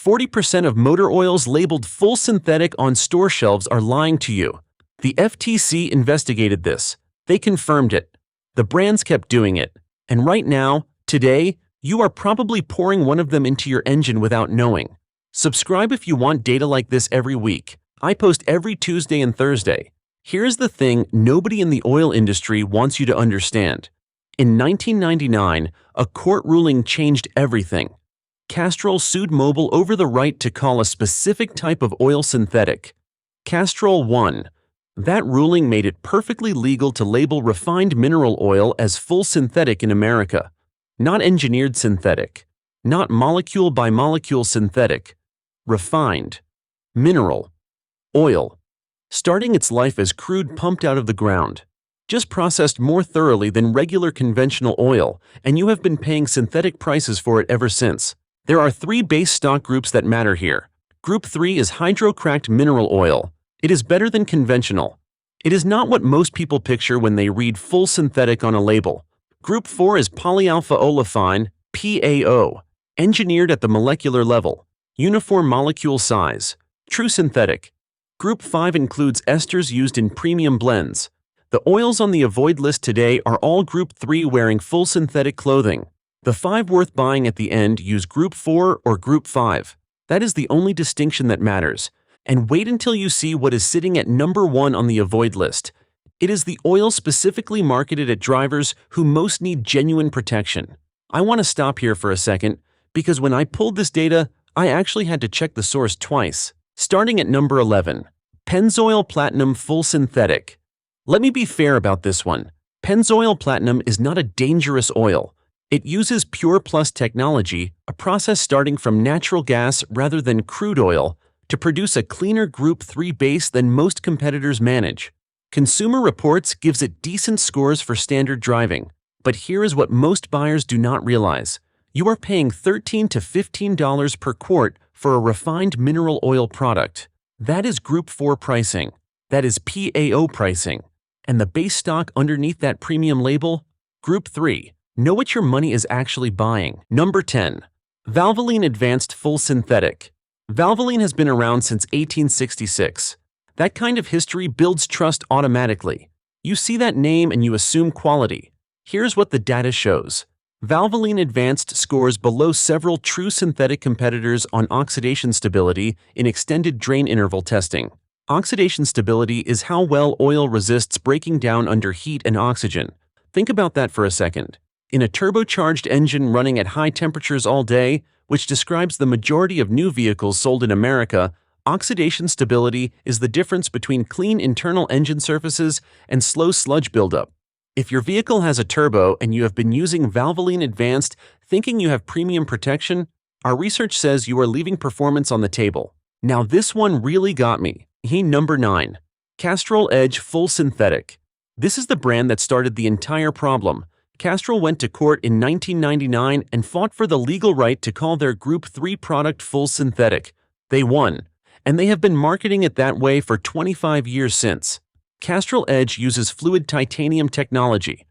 40% of motor oils labeled full synthetic on store shelves are lying to you. The FTC investigated this. They confirmed it. The brands kept doing it. And right now, today, you are probably pouring one of them into your engine without knowing. Subscribe if you want data like this every week. I post every Tuesday and Thursday. Here's the thing nobody in the oil industry wants you to understand. In 1999, a court ruling changed everything. Castrol sued Mobil over the right to call a specific type of oil synthetic. Castrol won. That ruling made it perfectly legal to label refined mineral oil as full synthetic in America. Not engineered synthetic. Not molecule by molecule synthetic. Refined. Mineral. Oil. Starting its life as crude pumped out of the ground. Just processed more thoroughly than regular conventional oil, and you have been paying synthetic prices for it ever since. There are 3 base stock groups that matter here. Group 3 is hydrocracked mineral oil. It is better than conventional. It is not what most people picture when they read full synthetic on a label. Group 4 is polyalpha olefine, PAO, engineered at the molecular level, uniform molecule size, true synthetic. Group 5 includes esters used in premium blends. The oils on the avoid list today are all Group 3 wearing full synthetic clothing. The 5 worth buying at the end use Group 4 or Group 5. That is the only distinction that matters. And wait until you see what is sitting at number 1 on the avoid list. It is the oil specifically marketed at drivers who most need genuine protection. I want to stop here for a second, because when I pulled this data, I actually had to check the source twice. Starting at number 11, Pennzoil Platinum Full Synthetic. Let me be fair about this one. Pennzoil Platinum is not a dangerous oil. It uses Pure Plus technology, a process starting from natural gas rather than crude oil, to produce a cleaner Group 3 base than most competitors manage. Consumer Reports gives it decent scores for standard driving. But here is what most buyers do not realize. You are paying $13 to $15 per quart for a refined mineral oil product. That is Group 4 pricing. That is PAO pricing. And the base stock underneath that premium label? Group 3. Know what your money is actually buying. Number 10. Valvoline Advanced Full Synthetic. Valvoline has been around since 1866. That kind of history builds trust automatically. You see that name and you assume quality. Here's what the data shows. Valvoline Advanced scores below several true synthetic competitors on oxidation stability in extended drain interval testing. Oxidation stability is how well oil resists breaking down under heat and oxygen. Think about that for a second. In a turbocharged engine running at high temperatures all day, which describes the majority of new vehicles sold in America, oxidation stability is the difference between clean internal engine surfaces and slow sludge buildup. If your vehicle has a turbo and you have been using Valvoline Advanced thinking you have premium protection, our research says you are leaving performance on the table. Now this one really got me. Number 9. Castrol Edge Full Synthetic. This is the brand that started the entire problem. Castrol went to court in 1999 and fought for the legal right to call their Group 3 product full synthetic. They won, and they have been marketing it that way for 25 years since. Castrol Edge uses fluid titanium technology.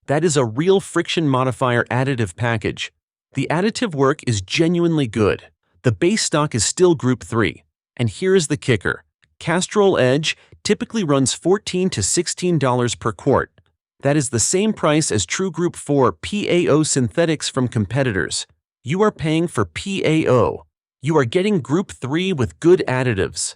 That is a real friction modifier additive package. The additive work is genuinely good. The base stock is still Group 3. And here is the kicker. Castrol Edge typically runs $14 to $16 per quart. That is the same price as true Group 4 PAO synthetics from competitors. You are paying for PAO. You are getting Group 3 with good additives.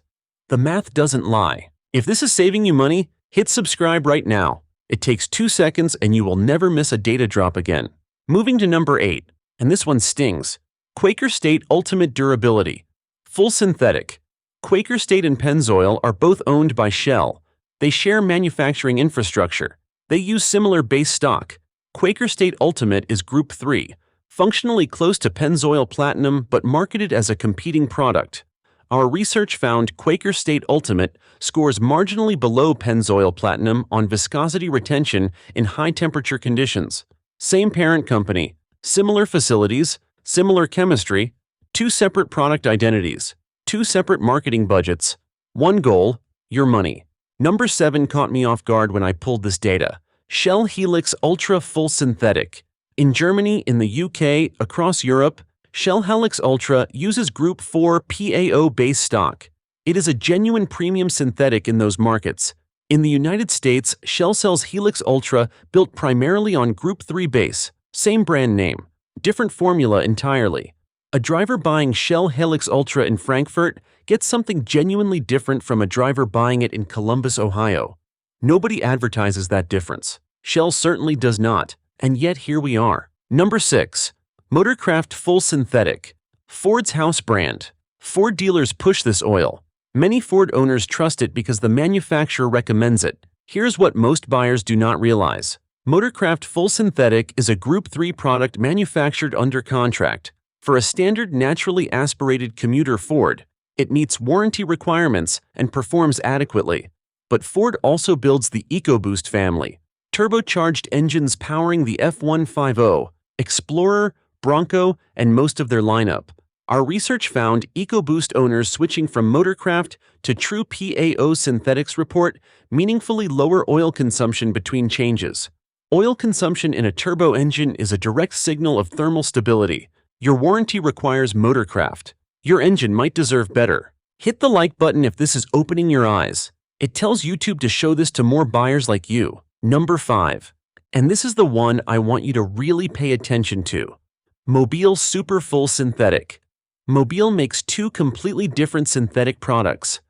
The math doesn't lie. If this is saving you money, hit subscribe right now. It takes 2 seconds and you will never miss a data drop again. Moving to number 8, and this one stings. Quaker State Ultimate Durability. Full synthetic. Quaker State and Pennzoil are both owned by Shell. They share manufacturing infrastructure. They use similar base stock. Quaker State Ultimate is Group 3, functionally close to Pennzoil Platinum but marketed as a competing product. Our research found Quaker State Ultimate scores marginally below Pennzoil Platinum on viscosity retention in high-temperature conditions. Same parent company, similar facilities, similar chemistry, 2 separate product identities, 2 separate marketing budgets, 1 goal, your money. Number 7 caught me off guard when I pulled this data. Shell Helix Ultra Full Synthetic. In Germany, in the UK, across Europe, Shell Helix Ultra uses Group IV PAO base stock. It is a genuine premium synthetic in those markets. In the United States, Shell sells Helix Ultra built primarily on Group III base, same brand name, different formula entirely. A driver buying Shell Helix Ultra in Frankfurt gets something genuinely different from a driver buying it in Columbus, Ohio. Nobody advertises that difference. Shell certainly does not, and yet here we are. Number 6. Motorcraft Full Synthetic. Ford's house brand. Ford dealers push this oil. Many Ford owners trust it because the manufacturer recommends it. Here's what most buyers do not realize. Motorcraft Full Synthetic is a Group III product manufactured under contract. For a standard naturally aspirated commuter Ford, it meets warranty requirements and performs adequately. But Ford also builds the EcoBoost family, turbocharged engines powering the F-150, Explorer, Bronco, and most of their lineup. Our research found EcoBoost owners switching from Motorcraft to true PAO synthetics report meaningfully lower oil consumption between changes. Oil consumption in a turbo engine is a direct signal of thermal stability. Your warranty requires Motorcraft. Your engine might deserve better. Hit the like button if this is opening your eyes. It tells YouTube to show this to more buyers like you. Number 5. And this is the one I want you to really pay attention to. Mobil Super Full Synthetic. Mobil makes two completely different synthetic products.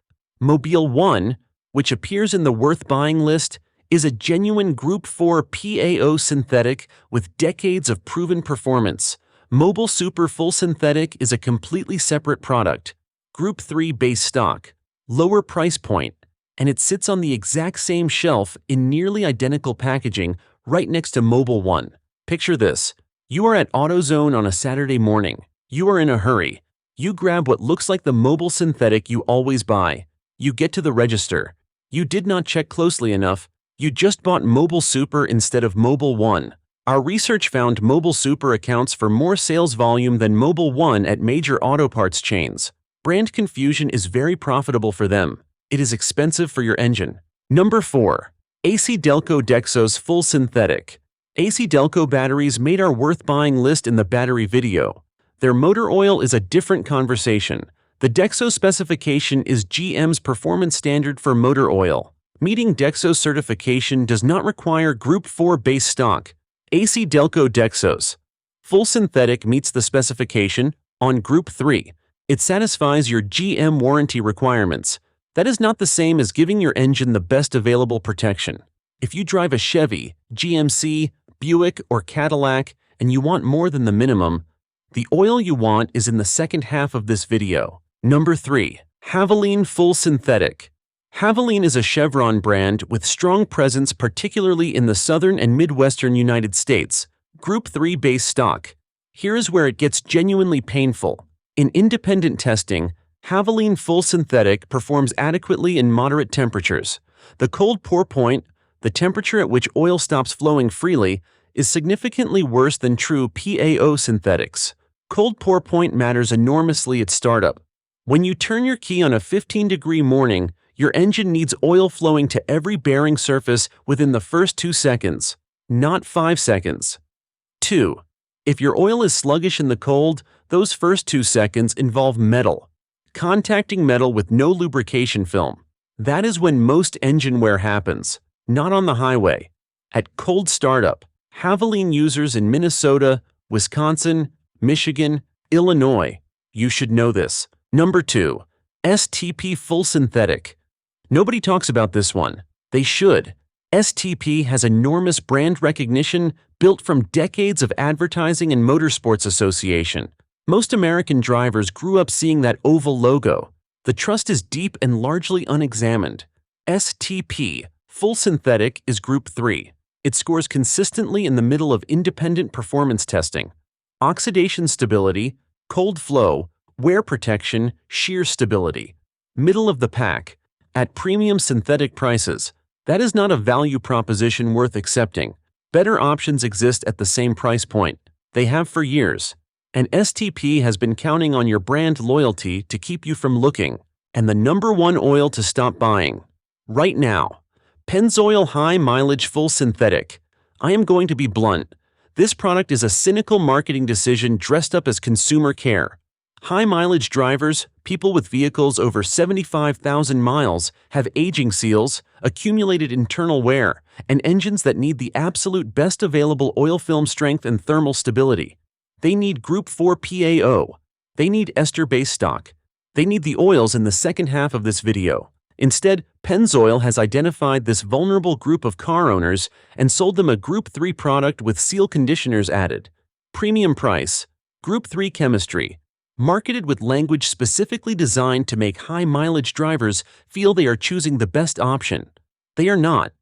Mobil 1, which appears in the worth buying list, is a genuine Group IV PAO synthetic with decades of proven performance. Mobil Super Full Synthetic is a completely separate product, Group III base stock, lower price point, and it sits on the exact same shelf in nearly identical packaging right next to Mobil 1. Picture this. You are at AutoZone on a Saturday morning. You are in a hurry. You grab what looks like the Mobil synthetic you always buy. You get to the register. You did not check closely enough. You just bought Mobil Super instead of Mobil 1. Our research found Mobil Super accounts for more sales volume than Mobil 1 at major auto parts chains. Brand confusion is very profitable for them. It is expensive for your engine. Number 4. ACDelco Dexos Full Synthetic. ACDelco batteries made our worth buying list in the battery video. Their motor oil is a different conversation. The Dexos specification is GM's performance standard for motor oil. Meeting Dexos certification does not require Group IV base stock. ACDelco Dexos Full Synthetic meets the specification on Group III. It satisfies your GM warranty requirements. That is not the same as giving your engine the best available protection. If you drive a Chevy, GMC, Buick, or Cadillac, and you want more than the minimum, the oil you want is in the second half of this video. Number 3. Havoline Full Synthetic. Havoline is a Chevron brand with strong presence particularly in the southern and midwestern United States. Group III base stock. Here is where it gets genuinely painful. In independent testing, Havoline Full Synthetic performs adequately in moderate temperatures. The cold pour point, the temperature at which oil stops flowing freely, is significantly worse than true PAO synthetics. Cold pour point matters enormously at startup. When you turn your key on a 15-degree morning, your engine needs oil flowing to every bearing surface within the first 2 seconds, not 5 seconds. 2. If your oil is sluggish in the cold, those first 2 seconds involve metal. Contacting metal with no lubrication film. That is when most engine wear happens, not on the highway. At cold startup, Havoline users in Minnesota, Wisconsin, Michigan, Illinois. You should know this. Number 2. STP Full Synthetic. Nobody talks about this one. They should. STP has enormous brand recognition built from decades of advertising and motorsports association. Most American drivers grew up seeing that oval logo. The trust is deep and largely unexamined. STP Full Synthetic is Group III. It scores consistently in the middle of independent performance testing. Oxidation stability, cold flow, wear protection, shear stability. Middle of the pack. At premium synthetic prices. That is not a value proposition worth accepting. Better options exist at the same price point. They have for years. And STP has been counting on your brand loyalty to keep you from looking. And the number 1 oil to stop buying. Right now. Pennzoil High Mileage Full Synthetic. I am going to be blunt. This product is a cynical marketing decision dressed up as consumer care. High-mileage drivers, people with vehicles over 75,000 miles, have aging seals, accumulated internal wear, and engines that need the absolute best available oil film strength and thermal stability. They need Group IV PAO. They need ester base stock. They need the oils in the second half of this video. Instead, Pennzoil has identified this vulnerable group of car owners and sold them a Group III product with seal conditioners added. Premium price, Group III chemistry. Marketed with language specifically designed to make high-mileage drivers feel they are choosing the best option. They are not.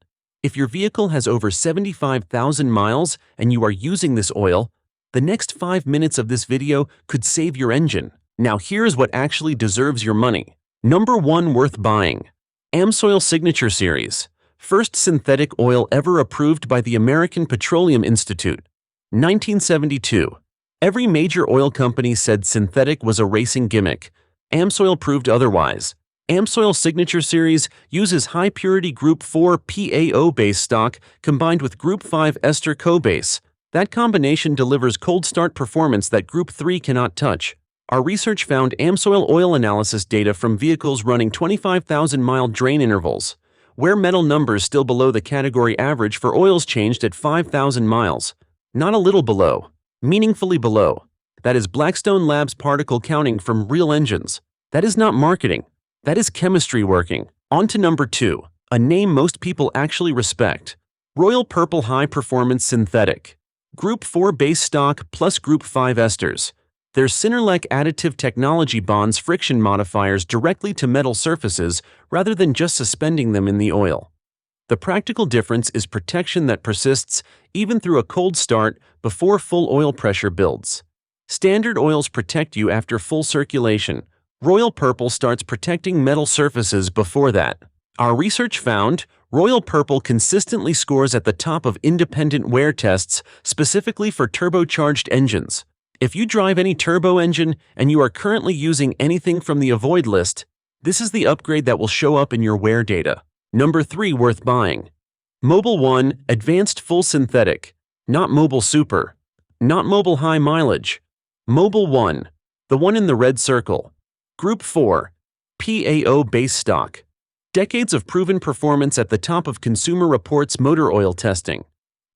If your vehicle has over 75,000 miles and you are using this oil, the next 5 minutes of this video could save your engine. Now here's what actually deserves your money. Number 1 worth buying. Amsoil Signature Series. First synthetic oil ever approved by the American Petroleum Institute. 1972. Every major oil company said synthetic was a racing gimmick. Amsoil proved otherwise. Amsoil Signature Series uses high-purity Group IV PAO base stock combined with Group V ester co-base. That combination delivers cold start performance that Group III cannot touch. Our research found Amsoil oil analysis data from vehicles running 25,000-mile drain intervals, where metal numbers still below the category average for oils changed at 5,000 miles. Not a little below. Meaningfully below. That is Blackstone Labs particle counting from real engines. That is not marketing. That is chemistry working. On to number 2, a name most people actually respect. Royal Purple High Performance Synthetic. Group IV base stock plus Group V esters. Their Synerlec additive technology bonds friction modifiers directly to metal surfaces rather than just suspending them in the oil. The practical difference is protection that persists even through a cold start before full oil pressure builds. Standard oils protect you after full circulation. Royal Purple starts protecting metal surfaces before that. Our research found Royal Purple consistently scores at the top of independent wear tests specifically for turbocharged engines. If you drive any turbo engine and you are currently using anything from the avoid list, this is the upgrade that will show up in your wear data. Number 3 worth buying. Mobil 1 Advanced Full Synthetic. Not Mobil Super. Not Mobil High Mileage. Mobil 1. The one in the red circle. Group IV. PAO base stock. Decades of proven performance at the top of Consumer Reports motor oil testing.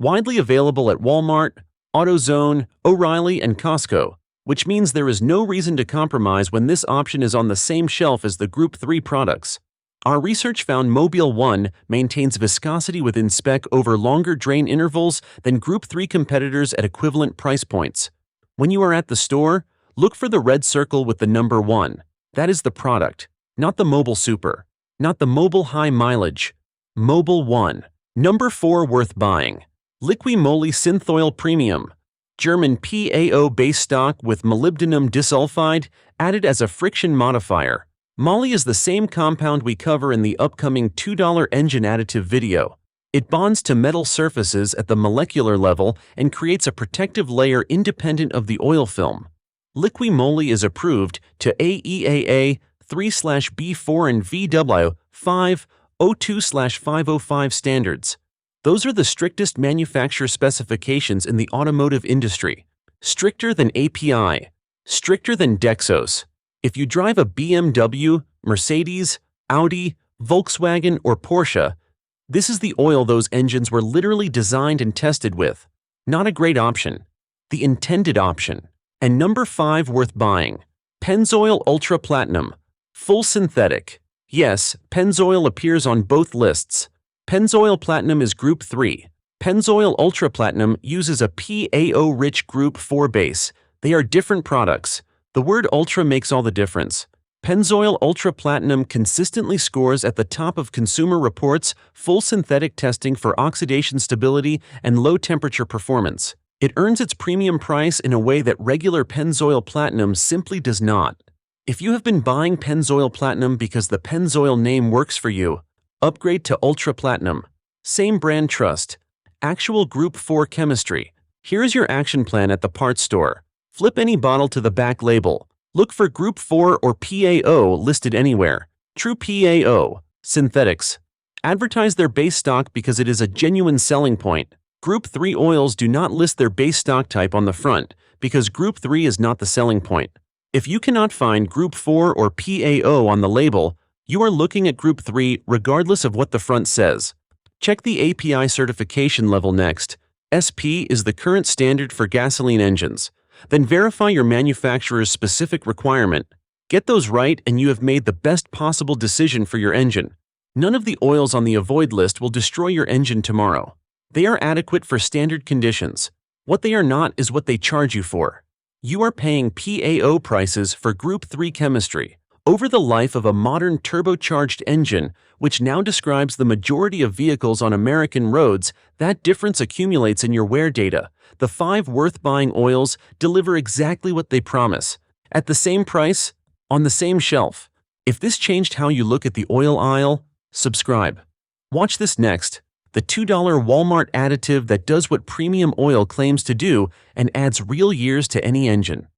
Widely available at Walmart, AutoZone, O'Reilly, and Costco, which means there is no reason to compromise when this option is on the same shelf as the Group III products. Our research found Mobil 1 maintains viscosity within spec over longer drain intervals than Group III competitors at equivalent price points. When you are at the store, look for the red circle with the number 1. That is the product, not the Mobil Super, not the Mobil High Mileage. Mobil 1. Number 4 worth buying. Liqui Moly Synthoil Premium. German PAO base stock with molybdenum disulfide added as a friction modifier. Moly is the same compound we cover in the upcoming $2 engine additive video. It bonds to metal surfaces at the molecular level and creates a protective layer independent of the oil film. Liqui Moly is approved to AEAA 3/B4 and VW5 02/505 standards. Those are the strictest manufacturer specifications in the automotive industry. Stricter than API. Stricter than dexos. If you drive a BMW, Mercedes, Audi, Volkswagen, or Porsche, this is the oil those engines were literally designed and tested with. Not a great option. The intended option. And number 5 worth buying. Pennzoil Ultra Platinum. Full synthetic. Yes, Pennzoil appears on both lists. Pennzoil Platinum is Group III. Pennzoil Ultra Platinum uses a PAO-rich Group IV base. They are different products. The word ultra makes all the difference. Pennzoil Ultra Platinum consistently scores at the top of Consumer Reports full synthetic testing for oxidation stability and low temperature performance. It earns its premium price in a way that regular Pennzoil Platinum simply does not. If you have been buying Pennzoil Platinum because the Pennzoil name works for you, upgrade to Ultra Platinum. Same brand trust. Actual Group IV chemistry. Here is your action plan at the parts store. Flip any bottle to the back label. Look for Group IV or PAO listed anywhere. True PAO. Synthetics. Advertise their base stock because it is a genuine selling point. Group 3 oils do not list their base stock type on the front because Group 3 is not the selling point. If you cannot find Group 4 or PAO on the label, you are looking at Group 3 regardless of what the front says. Check the API certification level next. SP is the current standard for gasoline engines. Then verify your manufacturer's specific requirement. Get those right and you have made the best possible decision for your engine. None of the oils on the avoid list will destroy your engine tomorrow. They are adequate for standard conditions. What they are not is what they charge you for. You are paying PAO prices for Group 3 chemistry. Over the life of a modern turbocharged engine, which now describes the majority of vehicles on American roads, that difference accumulates in your wear data. The 5 worth-buying oils deliver exactly what they promise. At the same price, on the same shelf. If this changed how you look at the oil aisle, subscribe. Watch this next. The $2 Walmart additive that does what premium oil claims to do and adds real years to any engine.